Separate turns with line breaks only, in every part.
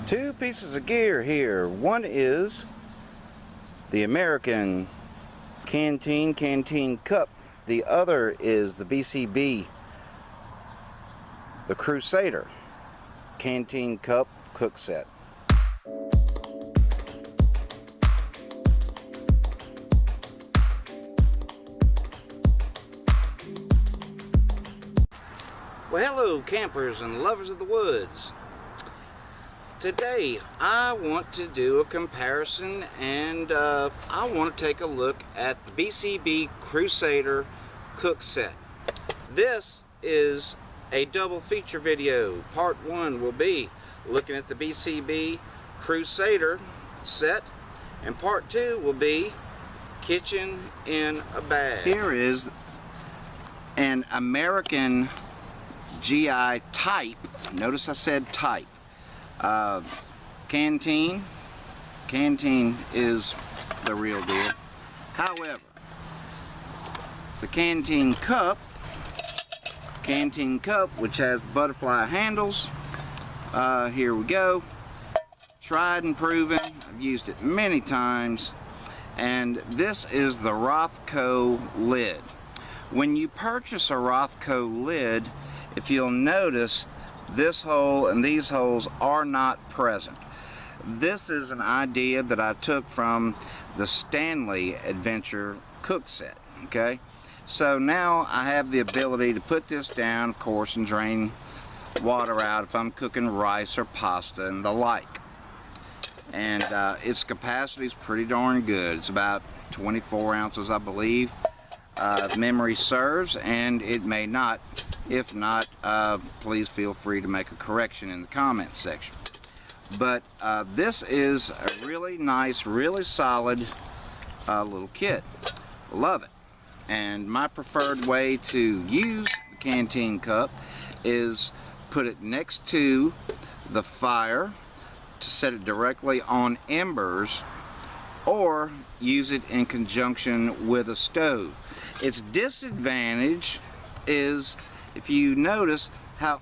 Two pieces of gear here. One is the American canteen cup. The other is the BCB, the Crusader canteen cup cook set. Well, hello campers and lovers of the woods. Today I want to do a comparison and I want to take a look at the BCB Crusader cook set. This is a double feature video. Part 1 will be looking at the BCB Crusader set, and part 2 will be kitchen in a bag. Here is an American GI type, notice I said type, canteen is the real deal. However, the canteen cup, which has the butterfly handles, here we go, tried and proven. I've used it many times, and this is the Rothko lid. When you purchase a Rothko lid, if you'll notice, this hole and these holes are not present. This is an idea that I took from the Stanley Adventure cook set. Okay, so now I have the ability to put this down, of course, and drain water out if I'm cooking rice or pasta and the like. And its capacity is pretty darn good. It's about 24 ounces, I believe, if memory serves, and it may not. If not, please feel free to make a correction in the comments section. But this is a really nice, really solid little kit. Love it. And my preferred way to use the canteen cup is put it next to the fire to set it directly on embers, or use it in conjunction with a stove. Its disadvantage is, if you notice how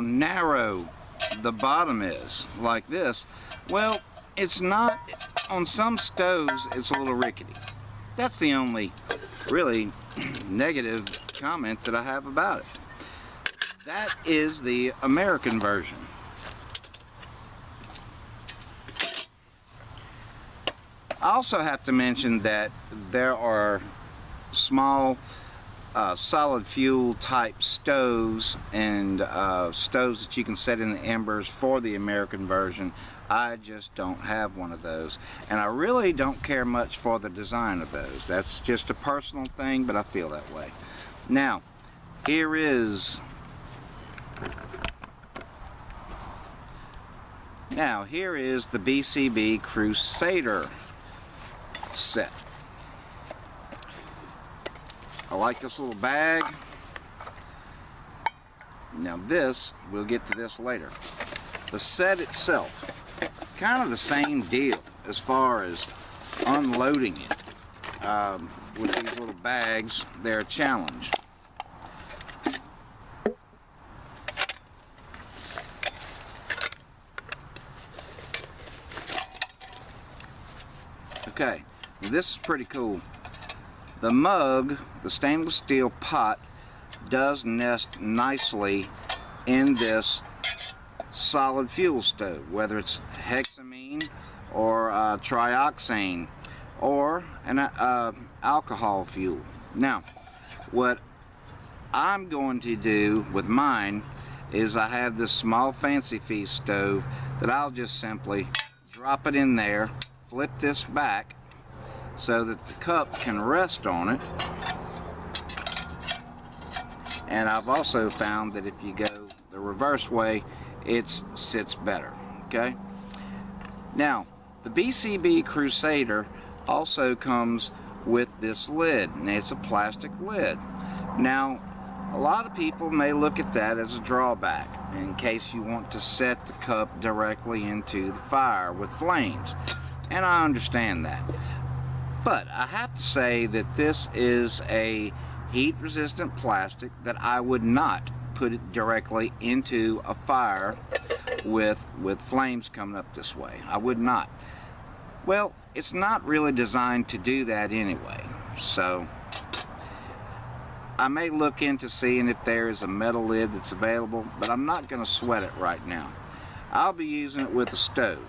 narrow the bottom is, like this, well, it's not, on some stoves it's a little rickety. That's the only really negative comment that I have about it. That is the American version. I also have to mention that there are small solid fuel type stoves and stoves that you can set in the embers for the American version. I just don't have one of those, and I really don't care much for the design of those. That's just a personal thing, but I feel that way. Now, here is the BCB Crusader set. I like this little bag. Now this, we'll get to this later. The set itself, kind of the same deal as far as unloading it. With these little bags, they're a challenge. Okay, this is pretty cool. The mug, the stainless steel pot, does nest nicely in this solid fuel stove, whether it's hexamine or trioxane or an alcohol fuel. Now, what I'm going to do with mine is I have this small Fancy Feast stove that I'll just simply drop it in there, flip this back so that the cup can rest on it. And I've also found that if you go the reverse way, it sits better. Okay? Now, the BCB Crusader also comes with this lid, and it's a plastic lid. Now, a lot of people may look at that as a drawback in case you want to set the cup directly into the fire with flames, and I understand that. But I have to say that this is a heat-resistant plastic that I would not put it directly into a fire with flames coming up this way. I would not. Well, it's not really designed to do that anyway, so I may look into seeing if there is a metal lid that's available, but I'm not going to sweat it right now. I'll be using it with a stove,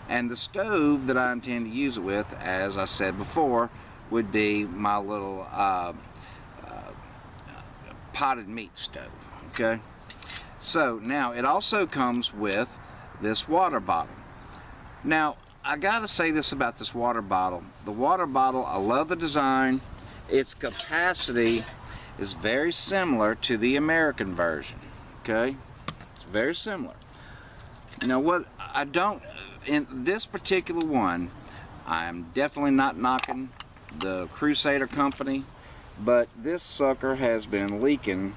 and the stove that I intend to use it with, as I said before, would be my little potted meat stove. Okay, so now it also comes with this water bottle. Now I gotta say this about this water bottle. The water bottle, I love the design. Its capacity is very similar to the American version. Okay, it's very similar. Now what I don't, in this particular one, I'm definitely not knocking the Crusader company, but this sucker has been leaking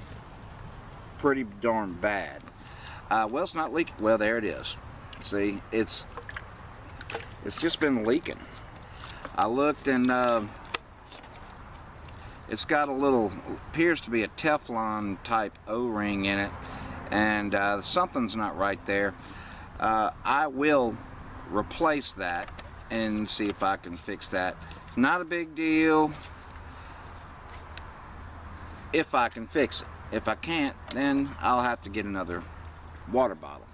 pretty darn bad. Well, it's not leaking. Well, there it is. See, it's just been leaking. I looked, and it's got a little, appears to be a Teflon type O-ring in it, and something's not right there. I will replace that and see if I can fix that. It's not a big deal if I can fix it. If I can't, then I'll have to get another water bottle.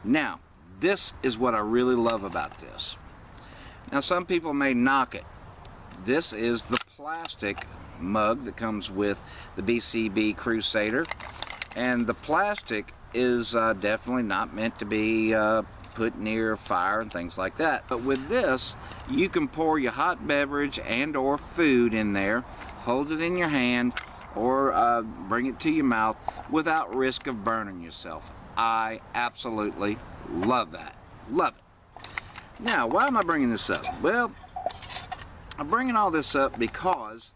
Now, this is what I really love about this. Now, some people may knock it. This is the plastic mug that comes with the BCB Crusader, and the plastic is definitely not meant to be put near fire and things like that. But with this, you can pour your hot beverage and or food in there, hold it in your hand, or bring it to your mouth without risk of burning yourself. I absolutely love that. Love it. Now, why am I bringing this up? Well, I'm bringing all this up because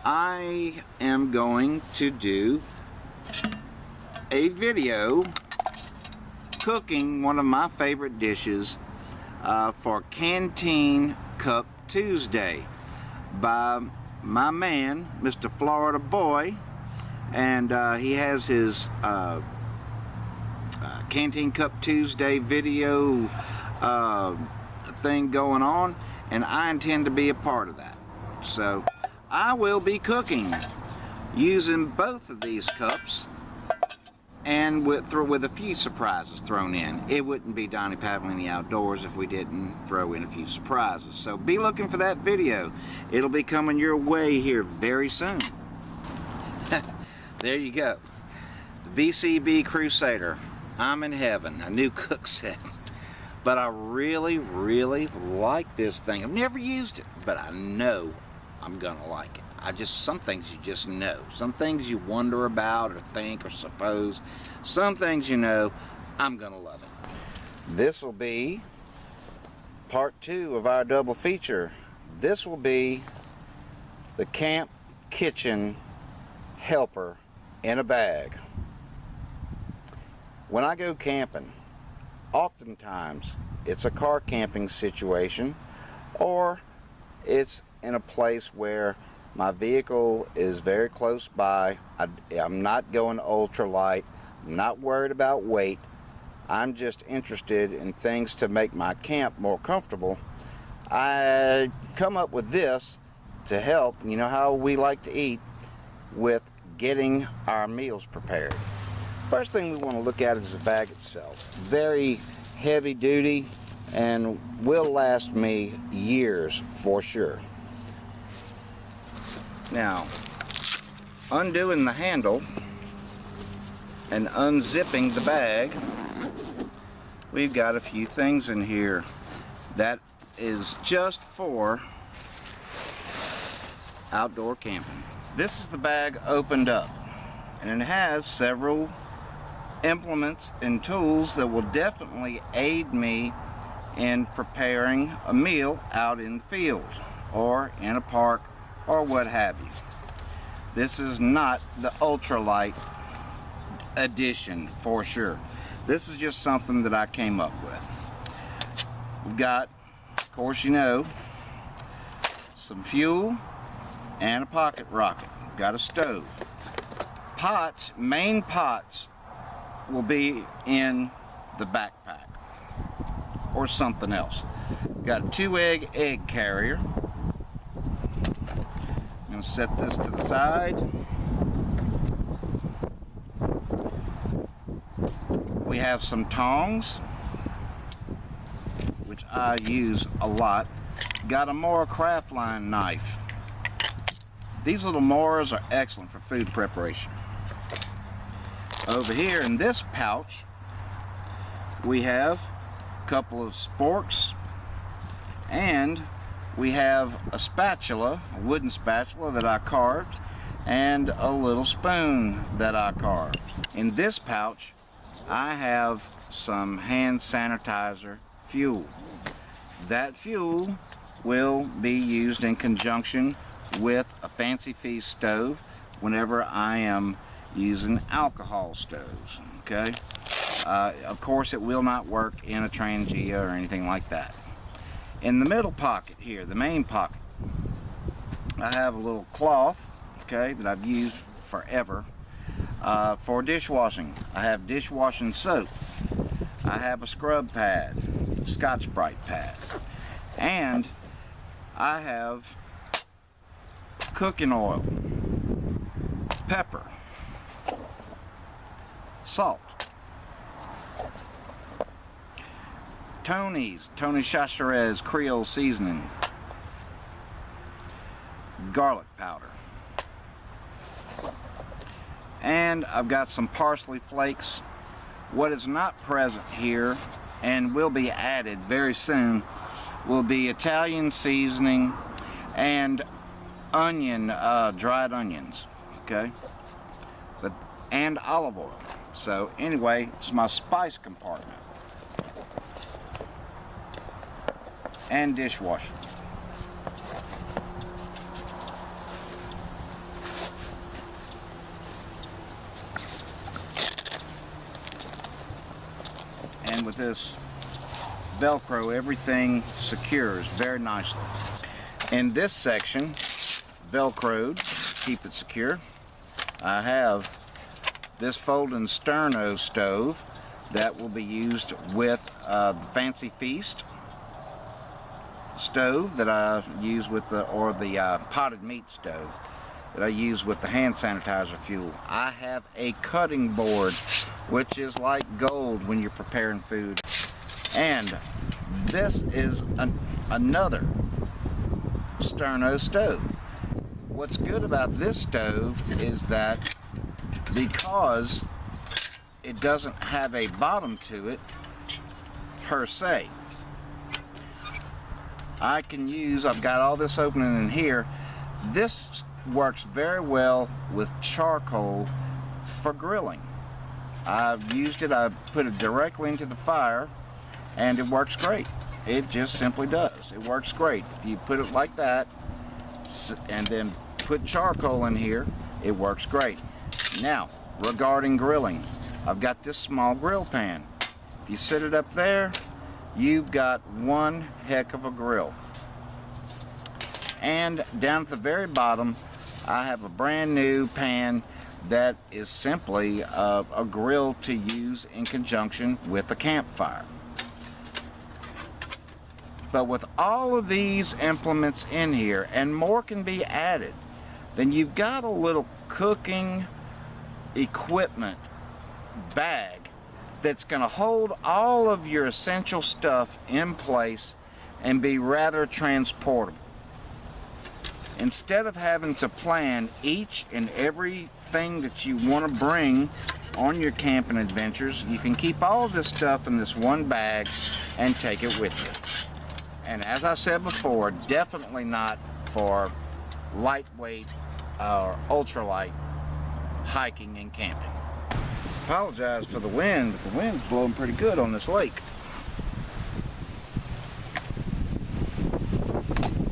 I am going to do a video cooking one of my favorite dishes for Canteen Cup Tuesday by my man, Mr. Florida Boy, and he has his Canteen Cup Tuesday video thing going on, and I intend to be a part of that. So I will be cooking using both of these cups, and with a few surprises thrown in. It wouldn't be Donnie Pavlini Outdoors if we didn't throw in a few surprises. So be looking for that video. It'll be coming your way here very soon. There you go. The BCB Crusader. I'm in heaven. A new cook set. But I really, really like this thing. I've never used it, but I know I'm gonna like it. Some things you just know. Some things you wonder about or think or suppose. Some things you know, I'm gonna love it. This will be part 2 of our double feature. This will be the camp kitchen helper in a bag. When I go camping, oftentimes it's a car camping situation, or it's in a place where my vehicle is very close by. I'm not going ultralight. I'm not worried about weight. I'm just interested in things to make my camp more comfortable. I come up with this to help, you know how we like to eat, with getting our meals prepared. First thing we want to look at is the bag itself. Very heavy duty and will last me years for sure. Now, undoing the handle and unzipping the bag, we've got a few things in here that is just for outdoor camping. This is the bag opened up, and it has several implements and tools that will definitely aid me in preparing a meal out in the field or in a park or what have you. This is not the ultralight edition for sure. This is just something that I came up with. We've got, of course you know, some fuel and a pocket rocket. We've got a stove. Pots, main pots, will be in the backpack or something else. Got a 2-egg carrier. I'm going to set this to the side. We have some tongs, which I use a lot. Got a Mora craft line knife. These little Moras are excellent for food preparation. Over here in this pouch, we have a couple of sporks, and we have a spatula, a wooden spatula that I carved, and a little spoon that I carved. In this pouch, I have some hand sanitizer fuel. That fuel will be used in conjunction with a Fancy Feast stove whenever I am using alcohol stoves, okay? Of course, it will not work in a Trangia or anything like that. In the middle pocket here, the main pocket, I have a little cloth, okay, that I've used forever for dishwashing. I have dishwashing soap. I have a scrub pad, Scotch-Brite pad, and I have cooking oil, pepper, salt, Tony's Chasserez Creole seasoning, garlic powder, and I've got some parsley flakes. What is not present here and will be added very soon will be Italian seasoning and onion, dried onions, okay, and olive oil. So anyway, it's my spice compartment and dishwashing. And with this Velcro, everything secures very nicely. In this section, Velcroed, keep it secure, I have this folding sterno stove that will be used with the Fancy Feast stove that I use with the potted meat stove that I use with the hand sanitizer fuel. I have a cutting board, which is like gold when you're preparing food. And this is another sterno stove. What's good about this stove is that because it doesn't have a bottom to it per se, I've got all this opening in here. This works very well with charcoal for grilling. I've used it, I put it directly into the fire, and it works great. It just simply does. It works great. If you put it like that and then put charcoal in here, it works great. Now, regarding grilling, I've got this small grill pan. If you set it up there, you've got one heck of a grill. And down at the very bottom, I have a brand new pan that is simply a grill to use in conjunction with a campfire. But with all of these implements in here, and more can be added, then you've got a little cooking equipment bag that's going to hold all of your essential stuff in place and be rather transportable. Instead of having to plan each and every thing that you want to bring on your camping adventures, you can keep all of this stuff in this one bag and take it with you. And as I said before, definitely not for lightweight or ultralight hiking and camping. Apologize for the wind, but the wind's blowing pretty good on this lake.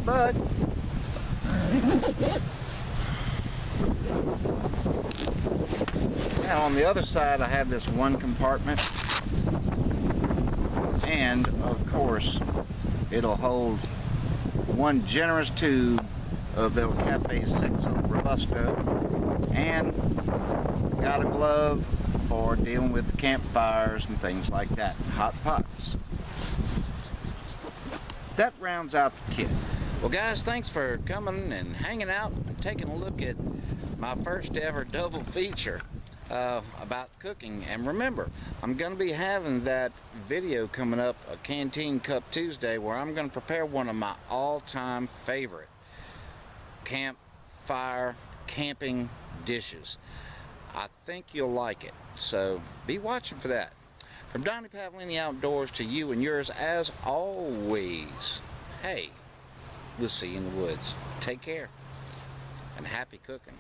But now on the other side I have this one compartment, and of course it'll hold one generous tube of El Cafe Sexo Robusto, and got a glove for dealing with campfires and things like that, hot pots. That rounds out the kit. Well guys, thanks for coming and hanging out and taking a look at my first ever double feature about cooking. And remember, I'm going to be having that video coming up, a Canteen Cup Tuesday, where I'm going to prepare one of my all-time favorite campfire camping dishes. I think you'll like it, so be watching for that. From Donnie Pavlini Outdoors to you and yours as always, hey, we'll see you in the woods. Take care and happy cooking.